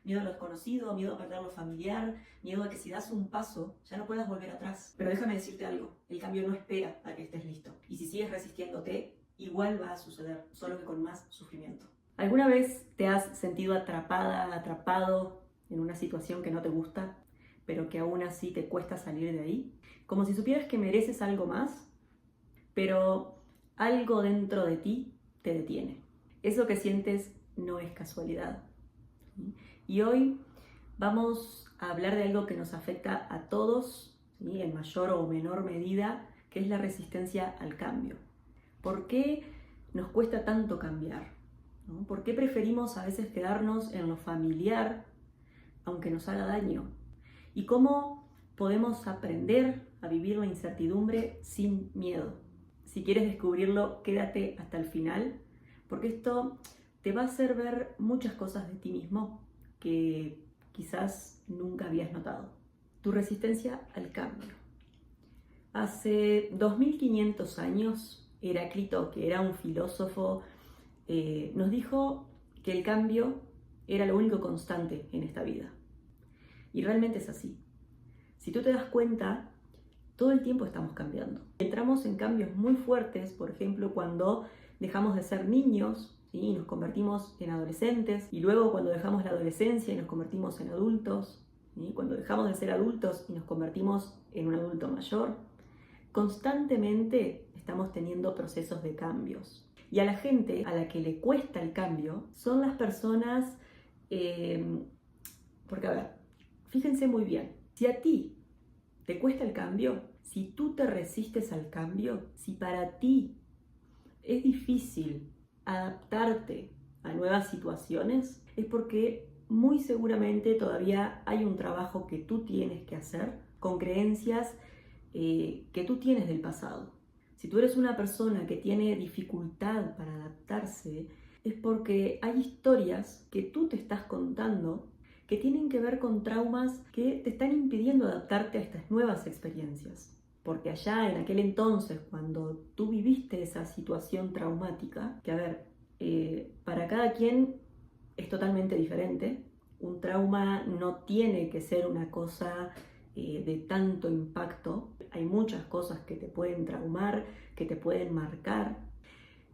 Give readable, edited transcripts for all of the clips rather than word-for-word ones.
miedo a lo desconocido, miedo a perder lo familiar, miedo a que si das un paso ya no puedas volver atrás. Pero déjame decirte algo, el cambio no espera a que estés listo. Y si sigues resistiéndote, igual va a suceder, solo que con más sufrimiento. ¿Alguna vez te has sentido atrapada, atrapado en una situación que no te gusta, pero que aún así te cuesta salir de ahí? Como si supieras que mereces algo más, pero algo dentro de ti te detiene. Eso que sientes no es casualidad. Y hoy vamos a hablar de algo que nos afecta a todos, ¿sí?, en mayor o menor medida, que es la resistencia al cambio. ¿Por qué nos cuesta tanto cambiar? ¿No? ¿Por qué preferimos a veces quedarnos en lo familiar, aunque nos haga daño? ¿Y cómo podemos aprender a vivir la incertidumbre sin miedo? Si quieres descubrirlo, quédate hasta el final, porque esto te va a hacer ver muchas cosas de ti mismo que quizás nunca habías notado. Tu resistencia al cambio. Hace 2500 años, Heráclito, que era un filósofo, nos dijo que el cambio era lo único constante en esta vida. Y realmente es así. Si tú te das cuenta, todo el tiempo estamos cambiando. Entramos en cambios muy fuertes, por ejemplo, cuando dejamos de ser niños, ¿sí?, y nos convertimos en adolescentes, y luego cuando dejamos la adolescencia y nos convertimos en adultos, ¿sí?, cuando dejamos de ser adultos y nos convertimos en un adulto mayor. Constantemente estamos teniendo procesos de cambios. Y a la gente a la que le cuesta el cambio son las personas, porque a ver, fíjense muy bien, si a ti te cuesta el cambio, si tú te resistes al cambio, si para ti es difícil adaptarte a nuevas situaciones, es porque muy seguramente todavía hay un trabajo que tú tienes que hacer con creencias que tú tienes del pasado. Si tú eres una persona que tiene dificultad para adaptarse, es porque hay historias que tú te estás contando que tienen que ver con traumas que te están impidiendo adaptarte a estas nuevas experiencias. Porque allá en aquel entonces, cuando tú viviste esa situación traumática, que a ver, para cada quien es totalmente diferente. Un trauma no tiene que ser una cosa de tanto impacto. Hay muchas cosas que te pueden traumar, que te pueden marcar.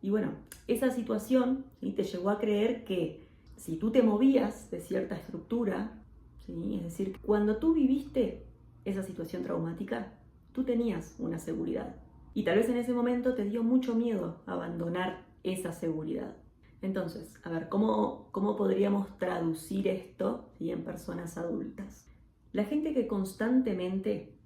Y bueno, esa situación, ¿sí?, te llevó a creer que si tú te movías de cierta estructura, ¿sí?, es decir, cuando tú viviste esa situación traumática, tú tenías una seguridad. Y tal vez en ese momento te dio mucho miedo abandonar esa seguridad. Entonces, a ver, ¿cómo podríamos traducir esto, ¿sí?, en personas adultas? La gente que constantemente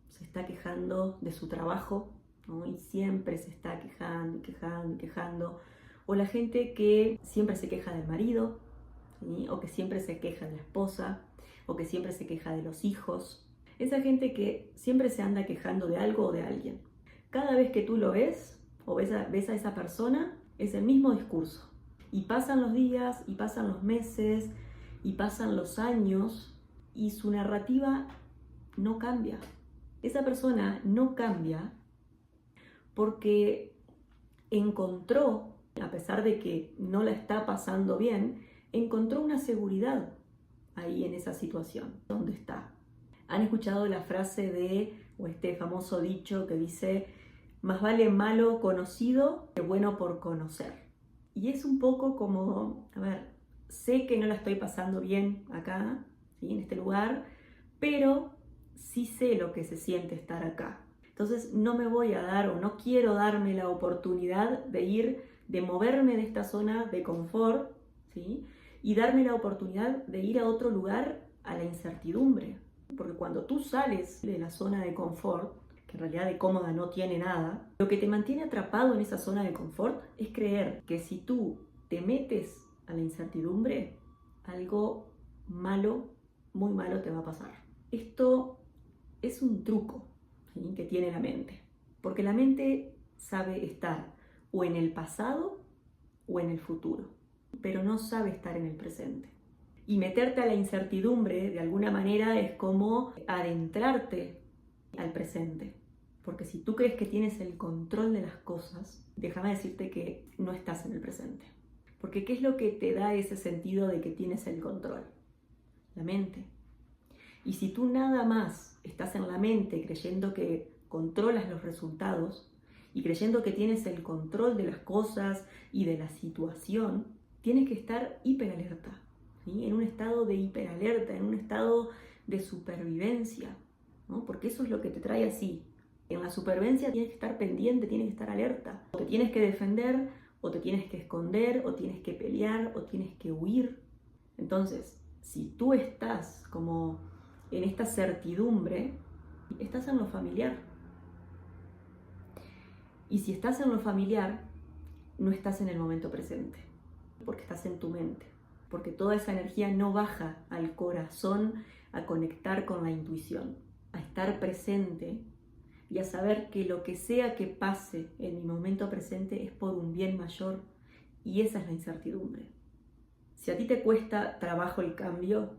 se está quejando de su trabajo, ¿no?, y siempre se está quejando, o la gente que siempre se queja del marido, ¿sí?, o que siempre se queja de la esposa, o que siempre se queja de los hijos. Esa gente que siempre se anda quejando de algo o de alguien. Cada vez que tú lo ves, o ves a esa persona, es el mismo discurso. Y pasan los días, y pasan los meses, y pasan los años, y su narrativa no cambia. Esa persona no cambia porque encontró, a pesar de que no la está pasando bien, encontró una seguridad ahí en esa situación, donde está. ¿Han escuchado la frase o este famoso dicho que dice, más vale malo conocido que bueno por conocer? Y es un poco como, a ver, sé que no la estoy pasando bien acá, ¿sí?, en este lugar, pero sí sé lo que se siente estar acá. Entonces no me voy a dar o no quiero darme la oportunidad de moverme de esta zona de confort, ¿sí?, y darme la oportunidad de ir a otro lugar, a la incertidumbre. Porque cuando tú sales de la zona de confort, que en realidad de cómoda no tiene nada, lo que te mantiene atrapado en esa zona de confort es creer que si tú te metes a la incertidumbre, algo malo, muy malo te va a pasar. Esto es un truco, ¿sí?, que tiene la mente, porque la mente sabe estar o en el pasado o en el futuro, pero no sabe estar en el presente. Y meterte a la incertidumbre de alguna manera es como adentrarte al presente. Porque si tú crees que tienes el control de las cosas, déjame decirte que no estás en el presente. Porque ¿qué es lo que te da ese sentido de que tienes el control? la mente. Y si tú nada más estás en la mente creyendo que controlas los resultados y creyendo que tienes el control de las cosas y de la situación, tienes que estar hiperalerta, ¿sí? En un estado de hiperalerta, en un estado de supervivencia, ¿no? Porque eso es lo que te trae así. En la supervivencia tienes que estar pendiente, tienes que estar alerta. O te tienes que defender, o te tienes que esconder, o tienes que pelear, o tienes que huir. Entonces, si tú estás como en esta certidumbre, estás en lo familiar. Y si estás en lo familiar, no estás en el momento presente, porque estás en tu mente, porque toda esa energía no baja al corazón a conectar con la intuición, a estar presente y a saber que lo que sea que pase en mi momento presente es por un bien mayor, y esa es la incertidumbre. Si a ti te cuesta trabajo el cambio,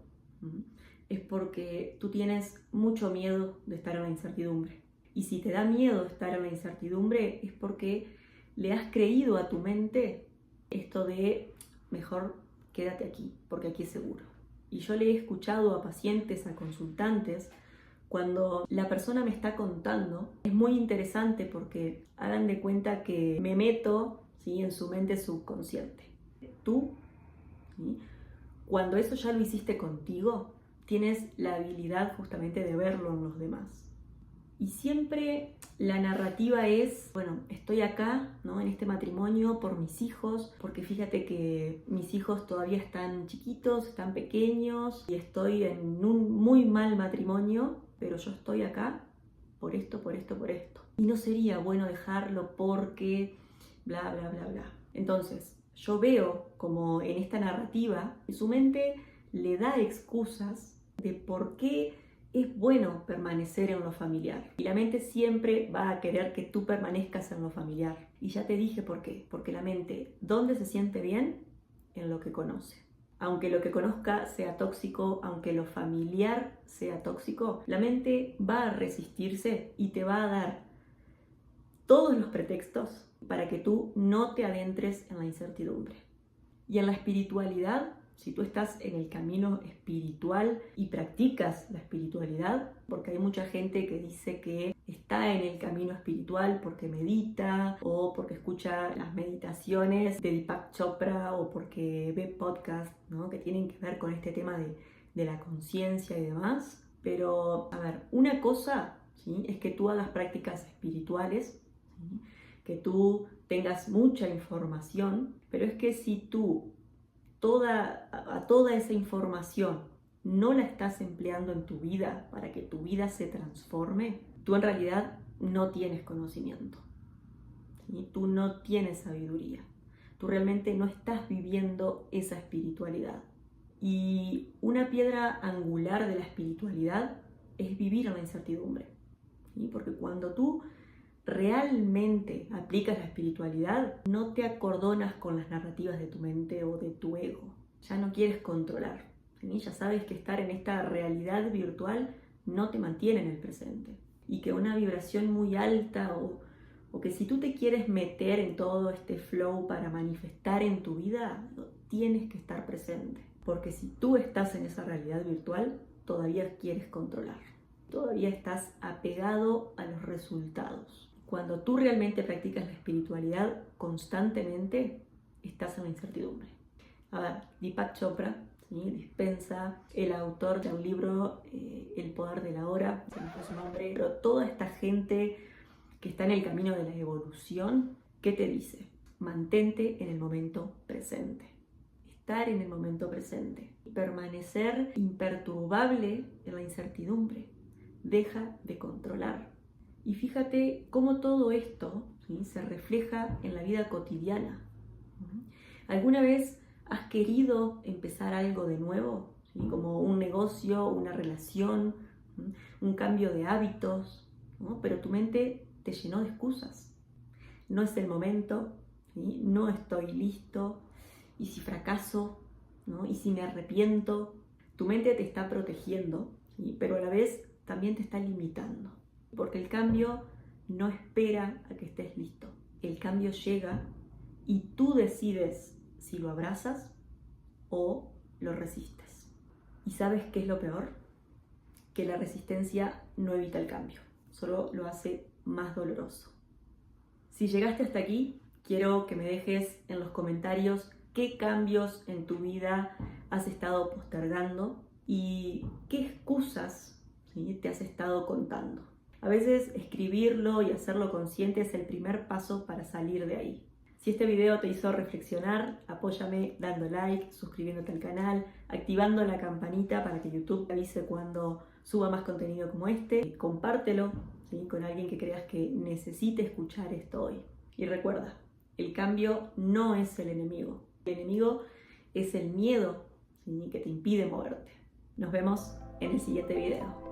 es porque tú tienes mucho miedo de estar en la incertidumbre. Y si te da miedo estar en la incertidumbre es porque le has creído a tu mente esto de mejor quédate aquí, porque aquí es seguro. Y yo le he escuchado a pacientes, a consultantes, cuando la persona me está contando, es muy interesante porque hagan de cuenta que me meto, ¿sí?, en su mente subconsciente. Tú, ¿sí?, cuando eso ya lo hiciste contigo, tienes la habilidad justamente de verlo en los demás. Y siempre la narrativa es, bueno, estoy acá, ¿no?, en este matrimonio por mis hijos, porque fíjate que mis hijos todavía están chiquitos, están pequeños, y estoy en un muy mal matrimonio, pero yo estoy acá por esto, por esto, por esto. Y no sería bueno dejarlo porque bla, bla, bla, bla. Entonces, yo veo como en esta narrativa, su mente le da excusas de por qué es bueno permanecer en lo familiar. Y la mente siempre va a querer que tú permanezcas en lo familiar. Y ya te dije por qué. Porque la mente, ¿dónde se siente bien? En lo que conoce. Aunque lo que conozca sea tóxico, aunque lo familiar sea tóxico, la mente va a resistirse y te va a dar todos los pretextos para que tú no te adentres en la incertidumbre. Y en la espiritualidad, si tú estás en el camino espiritual y practicas la espiritualidad, porque hay mucha gente que dice que está en el camino espiritual porque medita o porque escucha las meditaciones de Deepak Chopra o porque ve podcasts, ¿no?, que tienen que ver con este tema de la conciencia y demás. Pero, a ver, una cosa, ¿sí?, es que tú hagas prácticas espirituales, ¿sí?, que tú tengas mucha información, pero es que si tú toda esa información no la estás empleando en tu vida para que tu vida se transforme, tú en realidad no tienes conocimiento, ¿sí? Tú no tienes sabiduría, tú realmente no estás viviendo esa espiritualidad. Y una piedra angular de la espiritualidad es vivir en la incertidumbre, ¿sí? Porque cuando tú realmente aplicas la espiritualidad, no te acordonas con las narrativas de tu mente o de tu ego. Ya no quieres controlar, ¿sí? Ya sabes que estar en esta realidad virtual no te mantiene en el presente. Y que una vibración muy alta o que si tú te quieres meter en todo este flow para manifestar en tu vida, tienes que estar presente. Porque si tú estás en esa realidad virtual, todavía quieres controlar. Todavía estás apegado a los resultados. Cuando tú realmente practicas la espiritualidad constantemente, estás en la incertidumbre. A ver, Deepak Chopra, ¿sí?, Dispensa, el autor de un libro, El poder de la hora, se me fue su nombre, pero toda esta gente que está en el camino de la evolución, ¿qué te dice? Mantente en el momento presente. Estar en el momento presente. Permanecer imperturbable en la incertidumbre. Deja de controlar. Y fíjate cómo todo esto, ¿sí?, se refleja en la vida cotidiana. ¿Alguna vez has querido empezar algo de nuevo? ¿Sí? Como un negocio, una relación, un cambio de hábitos, ¿no? Pero tu mente te llenó de excusas. No es el momento, ¿sí?, no estoy listo, y si fracaso, ¿no?, y si me arrepiento. Tu mente te está protegiendo, ¿sí?, pero a la vez también te está limitando. Porque el cambio no espera a que estés listo. El cambio llega y tú decides si lo abrazas o lo resistes. Y ¿sabes qué es lo peor? Que la resistencia no evita el cambio, solo lo hace más doloroso. Si llegaste hasta aquí, quiero que me dejes en los comentarios qué cambios en tu vida has estado postergando y qué excusas, ¿sí?, te has estado contando. A veces escribirlo y hacerlo consciente es el primer paso para salir de ahí. Si este video te hizo reflexionar, apóyame dando like, suscribiéndote al canal, activando la campanita para que YouTube te avise cuando suba más contenido como este. Compártelo, ¿sí?, con alguien que creas que necesite escuchar esto hoy. Y recuerda, el cambio no es el enemigo. El enemigo es el miedo, ¿sí?, que te impide moverte. Nos vemos en el siguiente video.